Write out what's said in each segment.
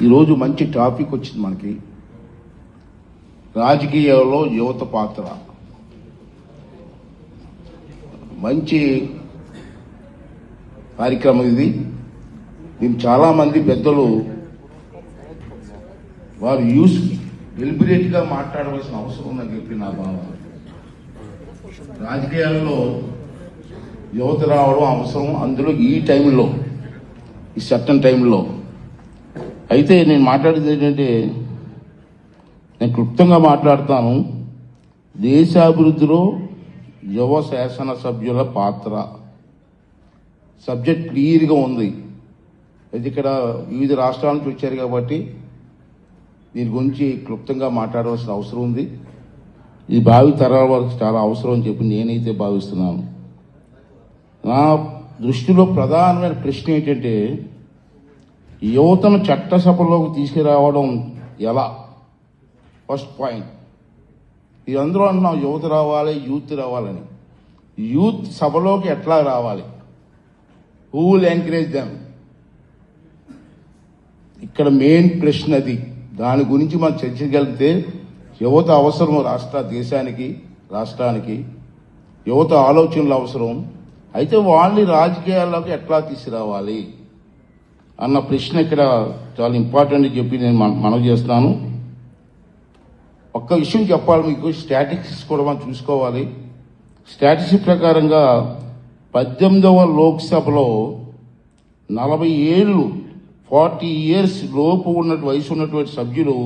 ఈరోజు మంచి టాపిక్ వచ్చింది మనకి, రాజకీయాల్లో యువత పాత్ర. మంచి కార్యక్రమం ఇది. దీన్ని చాలా మంది పెద్దలు వారు డెలిబరేట్ గా మాట్లాడవలసిన అవసరం ఉందని చెప్పి నా భావన. రాజకీయాల్లో యువత రావడం అవసరం, అందులో ఈ టైంలో, ఈ సర్టన్ టైంలో. అయితే నేను మాట్లాడేది ఏంటంటే, నేను క్లుప్తంగా మాట్లాడతాను. దేశాభివృద్ధిలో యువ శాసనసభ్యుల పాత్ర సబ్జెక్ట్ క్లియర్గా ఉంది. అయితే ఇక్కడ వివిధ రాష్ట్రాల నుంచి వచ్చారు కాబట్టి దీని గురించి క్లుప్తంగా మాట్లాడవలసిన అవసరం ఉంది. ఇది భావి తరాల వరకు చాలా అవసరం అని చెప్పి నేనైతే భావిస్తున్నాను. నా దృష్టిలో ప్రధానమైన ప్రశ్న ఏంటంటే, యువతను చట్టసభలోకి తీసుకురావడం ఎలా? First point. అందరూ అంటున్నాం యువత రావాలి, యూత్ రావాలని. యూత్ సభలోకి ఎట్లా రావాలి? Who will encourage them? ఇక్కడ మెయిన్ ప్రశ్న అది. దాని గురించి మనం చర్చించగలిగితే యువత అవసరం రాష్ట్రానికి యువత ఆలోచనలు అవసరం. అయితే వాళ్ళని రాజకీయాల్లోకి ఎట్లా తీసుకురావాలి అన్న ప్రశ్న ఇక్కడ చాలా ఇంపార్టెంట్ అని చెప్పి నేను మనవి చేస్తున్నాను. ఒక్క విషయం చెప్పాలి మీకు, స్టాటిస్టిక్స్ కూడా మనం చూసుకోవాలి. స్టాటిస్టిక్స్ ప్రకారంగా 18వ లోక్సభలో 40 ఏళ్ళు 40 ఇయర్స్ లోపు వయసు ఉన్నటువంటి సభ్యులు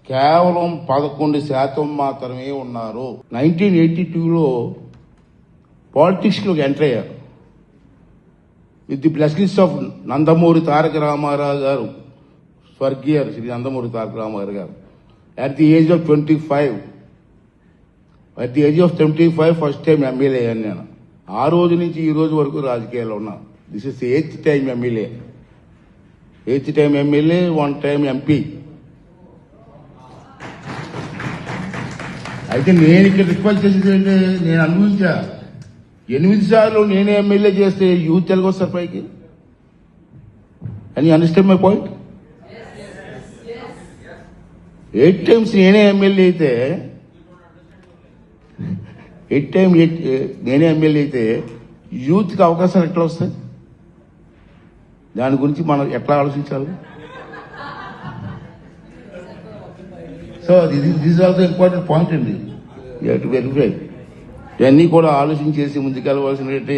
కేవలం 11% మాత్రమే ఉన్నారు. 1982లో పాలిటిక్స్లోకి ఎంటర్ అయ్యారు with the blessings of Nandamuri Taraka Ramarao గారు, స్వర్గీయ శ్రీ నందమూరి తారక రామారావు గారు. At the age of 25 first time MLA అయ్యాను నేను. ఆ రోజు నుంచి ఈ రోజు వరకు రాజకీయాల్లో ఉన్నా. This is 8th time MLA, 1 time MP. అయితే నేను ఇక్కడ రిక్వెస్ట్ చేసేది ఏంటంటే, నేను అనుభవించా 8 సార్లు నేనే ఎమ్మెల్యే చేస్తే యూత్ తెలుగు వస్తారు పైకి. అని అండర్స్టాండ్ మై పాయింట్? 8 times నేనే ఎమ్మెల్యే అయితే, 8 times నేనే ఎమ్మెల్యే అయితే యూత్కి అవకాశాలు ఎట్లా వస్తాయి? దాని గురించి మనం ఎట్లా ఆలోచించాలి? So this also important point అండి. You have to verify. ఇవన్నీ కూడా ఆలోచించేసి ముందుకెళ్ళవలసినటువంటి